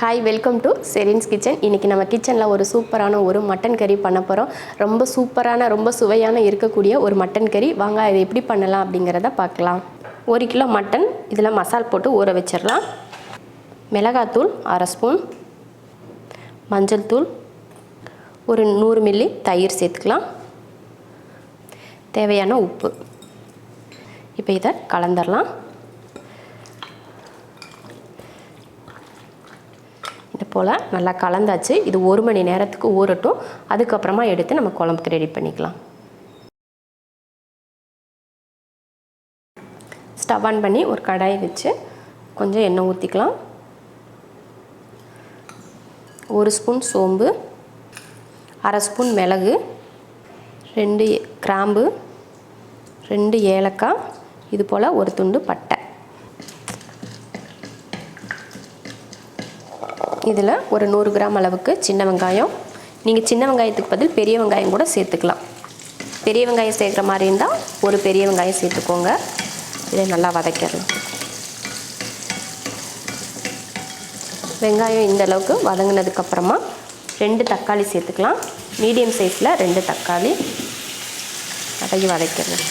Hi, welcome to Sherin's kitchen. இன்றைக்கி நம்ம கிச்சனில் ஒரு சூப்பரான ஒரு மட்டன் கறி பண்ண போகிறோம். ரொம்ப சூப்பரான ரொம்ப சுவையான இருக்கக்கூடிய ஒரு மட்டன் கறி. வாங்க அதை எப்படி பண்ணலாம் அப்படிங்கிறத பார்க்கலாம். 1 கிலோ மட்டன் இதில் மசால் போட்டு ஊற வச்சிடலாம். மிளகாத்தூள் 1/2 ஸ்பூன், மஞ்சள் தூள், ஒரு 100 மில்லி தயிர் சேர்த்துக்கலாம், தேவையான உப்பு. இப்போ இதை கலந்துடலாம். இது போல் நல்லா கலந்தாச்சு. இது 1 மணி நேரத்துக்கு ஊறட்டும். அதுக்கப்புறமா எடுத்து நம்ம குழம்புக்கு ரெடி பண்ணிக்கலாம். ஸ்டவ் ஆன் பண்ணி ஒரு கடாய் வச்சு கொஞ்சம் எண்ணெய் ஊற்றிக்கலாம். 1 ஸ்பூன் சோம்பு, 1/2 ஸ்பூன் மிளகு, 2 கிராம்பு, 2 ஏலக்காய், இது போல் ஒரு துண்டு பட்டை. இதில் ஒரு 100 கிராம் அளவுக்கு சின்ன வெங்காயம். நீங்கள் சின்ன வெங்காயத்துக்கு பதில் பெரிய வெங்காயம் கூட சேர்த்துக்கலாம். பெரிய வெங்காயம் சேர்க்குற மாதிரி இருந்தால் ஒரு பெரிய வெங்காயம் சேர்த்துக்கோங்க. இதை நல்லா வதக்கிடலாம். வெங்காயம் இந்த அளவுக்கு வதங்கினதுக்கப்புறமா 2 தக்காளி சேர்த்துக்கலாம். மீடியம் சைஸில் 2 தக்காளி அதையும் வதக்கிடலாம்.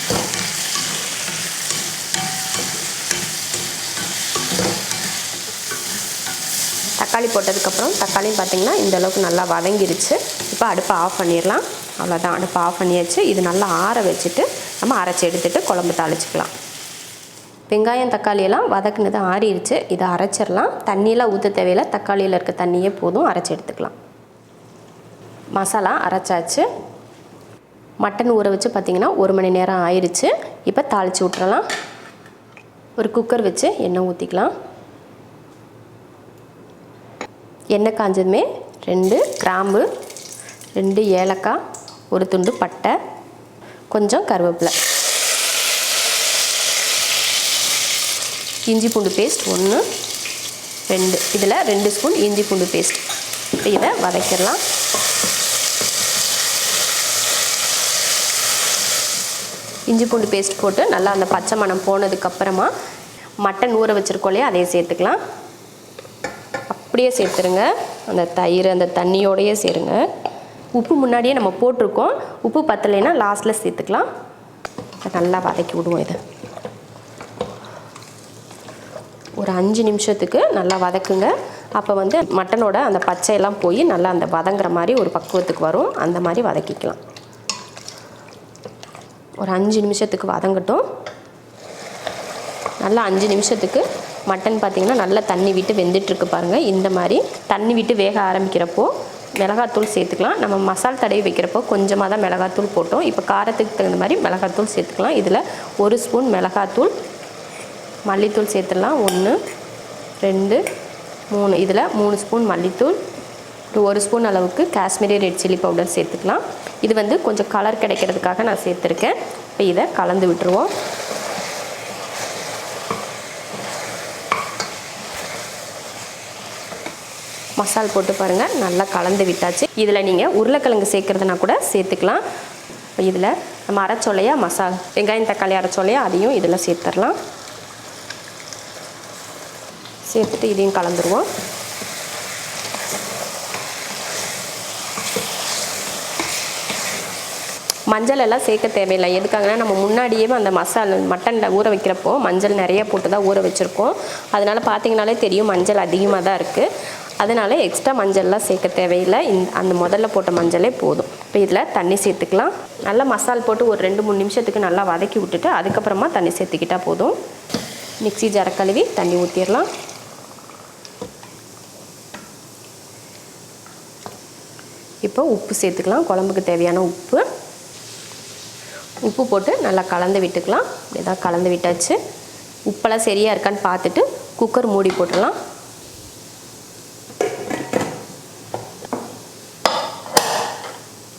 தக்காளி போட்டதுக்கப்புறம் தக்காளியும் பார்த்திங்கன்னா இந்த அளவுக்கு நல்லா வதங்கிருச்சு. இப்போ அடுப்பை ஆஃப் பண்ணிடலாம். அவ்வளோதான், அடுப்பை ஆஃப் பண்ணியாச்சு. இது நல்லா ஆற வச்சுட்டு நம்ம அரைச்சி எடுத்துகிட்டு குழம்பு தாளிச்சிக்கலாம். வெங்காயம் தக்காளியெல்லாம் வதக்குனது ஆறிடுச்சு. இதை அரைச்சிடலாம். தண்ணியெலாம் ஊற்ற தேவையில்லை, தக்காளியில் இருக்க தண்ணியே போதும், அரைச்சி எடுத்துக்கலாம். மசாலா அரைச்சாச்சு. மட்டன் ஊற வச்சு பார்த்திங்கன்னா 1 மணி நேரம் ஆயிடுச்சு. இப்போ தாளித்து விட்டுறலாம். ஒரு குக்கர் வச்சு எண்ணெய் ஊற்றிக்கலாம். எண்ணெய் காஞ்சதுமே 2 கிராம்பு, 2 ஏலக்காய், ஒரு துண்டு பட்டை, கொஞ்சம் கருவேப்பிலை, இஞ்சி பூண்டு பேஸ்ட் 1, 2, இதில் 2 ஸ்பூன் இஞ்சி பூண்டு பேஸ்ட். இப்போ இதை வதக்கிடலாம். இஞ்சி பூண்டு பேஸ்ட் போட்டு நல்லா அந்த பச்சை மணம் போனதுக்கப்புறமா மட்டன் ஊற வச்சுருக்கோம் இல்லையா, அதையே சேர்த்துக்கலாம். அப்படியே சேர்த்துருங்க. அந்த தயிர் அந்த தண்ணியோடையே சேருங்க. உப்பு முன்னாடியே நம்ம போட்டிருக்கோம். உப்பு பத்தலைன்னா லாஸ்ட்டில் சேர்த்துக்கலாம். நல்லா வதக்கி விடுவோம். இதை ஒரு 5 நிமிஷத்துக்கு நல்லா வதக்குங்க. அப்போ மட்டனோட அந்த பச்சையெல்லாம் போய் நல்லா அந்த வதங்குற மாதிரி ஒரு பக்குவத்துக்கு வரும். அந்த மாதிரி வதக்கிக்கலாம். ஒரு 5 நிமிஷத்துக்கு வதங்கட்டும். நல்லா 5 நிமிஷத்துக்கு மட்டன் பார்த்திங்கன்னா நல்லா தண்ணி விட்டு வெந்துட்டுருக்கு பாருங்கள். இந்த மாதிரி தண்ணி விட்டு வேக ஆரம்பிக்கிறப்போ மிளகாத்தூள் சேர்த்துக்கலாம். நம்ம மசால் தடவி வைக்கிறப்போ கொஞ்சமாக தான் மிளகாத்தூள் போட்டோம். இப்போ காரத்துக்கு தகுந்த மாதிரி மிளகாத்தூள் சேர்த்துக்கலாம். இதில் 1 ஸ்பூன் மிளகாத்தூள், மல்லித்தூள் சேர்த்துடலாம். 1, 2, 3, இதில் 3 ஸ்பூன் மல்லித்தூள், 1 ஸ்பூன் அளவுக்கு காஷ்மீரி ரெட் சில்லி பவுடர் சேர்த்துக்கலாம். இது கொஞ்சம் கலர் கிடைக்கிறதுக்காக நான் சேர்த்துருக்கேன். இப்போ இதை கலந்து விட்டுருவோம். மசால் போட்டு பாருங்கள், நல்லா கலந்து விட்டாச்சு. இதில் நீங்கள் உருளைக்கிழங்கு சேர்க்குறதுனா கூட சேர்த்துக்கலாம். இப்போ இதில் நம்ம அரைச்சோலையா மசால் வெங்காயம் தக்காளி அரைச்சோலையா அதையும் இதில் சேர்த்துடலாம். சேர்த்துட்டு இதையும் கலந்துருவோம். மஞ்சள் எல்லாம் சேர்க்க தேவையில்லை. எதுக்காகனா நம்ம முன்னாடியே அந்த மட்டனில் ஊற வைக்கிறப்போ மஞ்சள் நிறைய போட்டு தான் ஊற வச்சுருக்கோம். அதனால் பார்த்திங்கனாலே தெரியும் மஞ்சள் அதிகமாக தான் இருக்குது. அதனால் எக்ஸ்ட்ரா மஞ்சள்லாம் சேர்க்க தேவையில்லை. அந்த முதல்ல போட்ட மஞ்சளே போதும். இப்போ இதில் தண்ணி சேர்த்துக்கலாம். நல்லா மசால் போட்டு ஒரு 2-3 நிமிஷத்துக்கு நல்லா வதக்கி விட்டுட்டு அதுக்கப்புறமா தண்ணி சேர்த்துக்கிட்டால் போதும். மிக்ஸி ஜார கழுவி தண்ணி ஊற்றிடலாம். இப்போ உப்பு சேர்த்துக்கலாம். குழம்புக்கு தேவையான உப்பு போட்டு நல்லா கலந்து விட்டுக்கலாம். இப்படிதான் கலந்து விட்டாச்சு. உப்பெல்லாம் சரியாக இருக்கான்னு பார்த்துட்டு குக்கர் மூடி போட்டுடலாம்.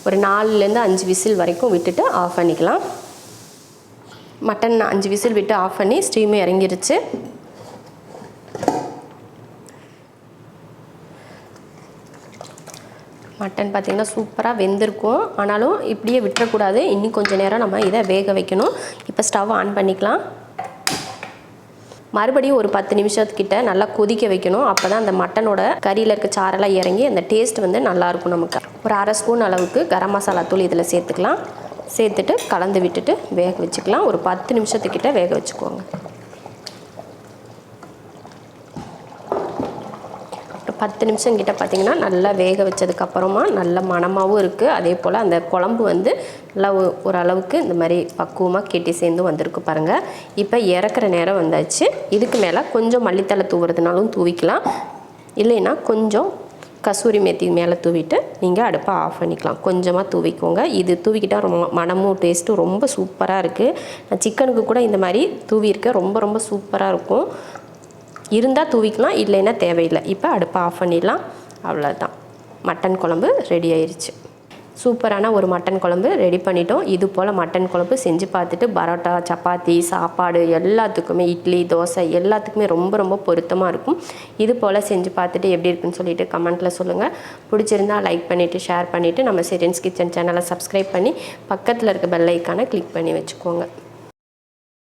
ஒரு 4லேருந்து 5 விசில் வரைக்கும் விட்டுட்டு ஆஃப் பண்ணிக்கலாம். மட்டன் 5 விசில் விட்டு ஆஃப் பண்ணி ஸ்டீமும் இறங்கிருச்சு. மட்டன் பார்த்திங்கன்னா சூப்பராக வெந்திருக்கும். ஆனாலும் இப்படியே விட்டுறக்கூடாது. இன்னும் கொஞ்சம் நேரம் நம்ம இதை வேக வைக்கணும். இப்போ ஸ்டவ் ஆன் பண்ணிக்கலாம். மறுபடியும் ஒரு 10 நிமிஷத்துக்கிட்ட நல்லா கொதிக்க வைக்கணும். அப்போ தான் அந்த மட்டனோட கறியில் இருக்க சாரெல்லாம் இறங்கி அந்த டேஸ்ட் வந்து நல்லாயிருக்கும். நமக்கு ஒரு 1/2 ஸ்பூன் அளவுக்கு கரம் மசாலா தூள் இதில் சேர்த்துக்கலாம். சேர்த்துட்டு கலந்து விட்டுட்டு வேக வச்சுக்கலாம். ஒரு 10 நிமிஷத்துக்கிட்ட வேக வச்சுக்கோங்க. ஒரு 10 நிமிஷம் கிட்ட பார்த்திங்கன்னா நல்லா வேக வச்சதுக்கப்புறமா நல்ல மணமாகவும் இருக்குது. அதே போல் அந்த குழம்பு வந்து நல்லா ஓரளவுக்கு இந்த மாதிரி பக்குவமாக கெட்டி சேர்ந்து வந்திருக்கு பாருங்கள். இப்போ இறக்குற நேரம் வந்தாச்சு. இதுக்கு மேலே கொஞ்சம் மல்லித்தலை தூவுறதுனாலும் தூவிக்கலாம், இல்லைன்னா கொஞ்சம் கசூரி மேத்தி மேலே தூவிட்டு நீங்கள் அடுப்பை ஆஃப் பண்ணிக்கலாம். கொஞ்சமாக தூவிக்கோங்க. இது தூவிக்கிட்டால் ரொம்ப மனமும் டேஸ்ட்டும் ரொம்ப சூப்பராக இருக்குது. நான் சிக்கனுக்கு கூட இந்த மாதிரி தூவியிருக்கேன். ரொம்ப ரொம்ப சூப்பராக இருக்கும். இருந்தால் தூவிக்கலாம், இல்லைன்னா தேவையில்லை. இப்போ அடுப்பை ஆஃப் பண்ணிடலாம். அவ்வளோதான், மட்டன் குழம்பு ரெடி ஆயிடுச்சு. சூப்பரான ஒரு மட்டன் குழம்பு ரெடி பண்ணிட்டோம். இது போல் மட்டன் குழம்பு செஞ்சு பார்த்துட்டு பரோட்டா, சப்பாத்தி, சாப்பாடு எல்லாத்துக்குமே, இட்லி, தோசை எல்லாத்துக்குமே ரொம்ப ரொம்ப பொருத்தமாக இருக்கும். இது போல் செஞ்சு பார்த்துட்டு எப்படி இருக்குன்னு சொல்லிட்டு கமெண்ட்டில் சொல்லுங்கள். பிடிச்சிருந்தா லைக் பண்ணிவிட்டு ஷேர் பண்ணிவிட்டு நம்ம ஷெரின்ஸ் கிச்சன் சேனலை சப்ஸ்கிரைப் பண்ணி பக்கத்தில் இருக்க பெல் ஐக்கானை கிளிக் பண்ணி வச்சுக்கோங்க.